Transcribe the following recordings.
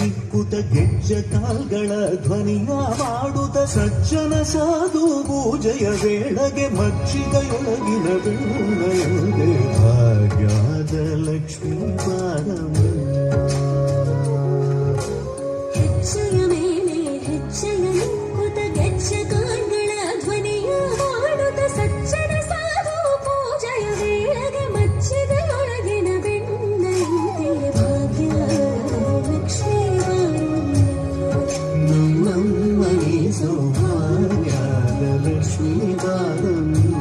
ಜಿಕ್ಕುತ ಗೆಜ್ಜೆ ಕಾಲ್ಗಳ ಧ್ವನಿಯ ಮಾಡುತ್ತ ಸಜ್ಜನ ಸಾಧು ಪೂಜೆಯ ವೇಳೆಗೆ ಮಜ್ಜಿಗೆಯೊಳಗಿನ ಬೆಣ್ಣೆಯೊಳಗೆ ಭಾಗ್ಯದ ಲಕ್ಷ್ಮೀ ಬಾರಮ್ಮ. ಹೆಜ್ಜೆಯ ಮೇಲೆ ಹೆಜ್ಜೆಯ ನಿಕ್ಕುತ ಗೆಜ್ಜೆ ಕಾಲ್ಗಳ ಧ್ವನಿಯ ಮಾಡುತ್ತ ಸಜ್ಜನ ಸಾಧು ಪೂಜೆಯ ವೇಳೆಗೆ ಮಜ್ಜಿಗೆಯೊಳಗಿನ ಬೆಣ್ಣೆಯಂತೆ ಭಾಗ್ಯದ ಲಕ್ಷ್ಮೀ ಬಾರಮ್ಮ. ನಮ್ಮಮ್ಮನಿ ಸೌಭಾಗ್ಯದ ಲಕ್ಷ್ಮೀ ಬಾರಮ್ಮ.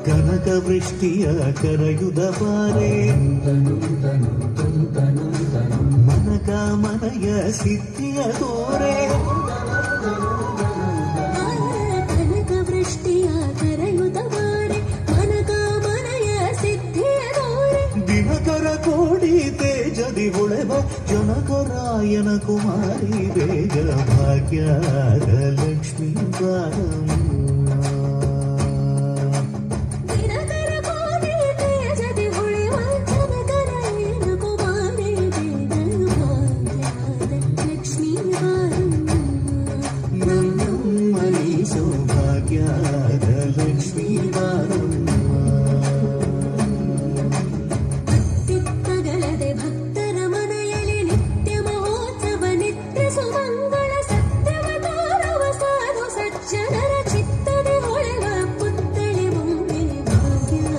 ಕನಕ ವೃಷ್ಟಿಯ ಕರೆಯುದ ಬಾರೆ ಮನಕ ಮನಯ ಸಿದ್ಧಿಯ ತೋರೆ. ಕನಕ ವೃಷ್ಟಿಯ ಕರೆಯುದ ಬಾರೆ ಮನಕ ಮನಯ ಸಿದ್ಧಿಯ ತೋರೆ. ದಿನಕರ ಕೋಡಿ ತೇಜದಿ ಹೊಳೆವ ಜನಕರಾಯನ ಕುಮಾರಿ ಬೇಗ ಭಾಗ್ಯದ ಲಕ್ಷ್ಮೀ ಬಾರಮ್ಮ. ಸೌಭಾಗ್ಯದ ಲಕ್ಷ್ಮೀ ಬಾರಮ್ಮ. ಅತ್ತಿತ್ತಗಳದೆ ಭಕ್ತರ ಮನೆಯಲ್ಲಿ ನಿತ್ಯ ಮಹೋತ್ಸವ ನಿತ್ಯ ಸುಮಂಗಳ ಸತ್ಯವ ತೋರುವ ಸಾಧು ಸಜ್ಜನರ ಚಿತ್ತದ ಹೊಳೆವ ಪುತ್ಥಳಿ ಬೊಂಬೆ ಭಾಗ್ಯದ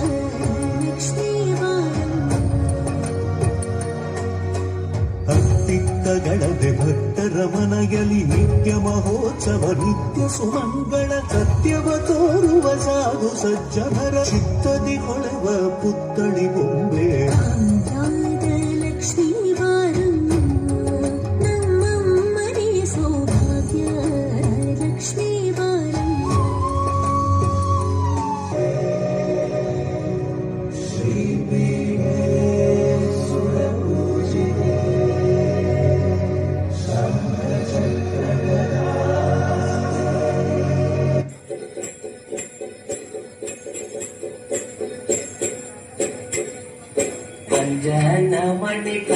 ಲಕ್ಷ್ಮೀ ಬಾರಮ್ಮ. ಅತ್ತಿತ್ತಗಳದೆ ಭಕ್ತರ ಮನೆಯಲ್ಲಿ ನಿತ್ಯ ಮಹೋತ್ಸವ ನಿತ್ಯ ಸುಮಂಗಳ ಸತ್ಯವ ತೋರುವ ಸಾಧು ಸಜ್ಜನರ ಚಿತ್ತದಿ ಹೊಳೆವ ಪುತ್ಥಳಿ ಬೊಂಬೆ ಭಾಗ್ಯದ ಲಕ್ಷ್ಮೀ ಬಾರಮ್ಮ. ನಮ್ಮಮ್ಮನೇ ಸೌಭಾಗ್ಯದ ಲಕ್ಷ್ಮೀ ಬಾರಮ್ಮ. ಅಂಜನ ಮಣಿಕ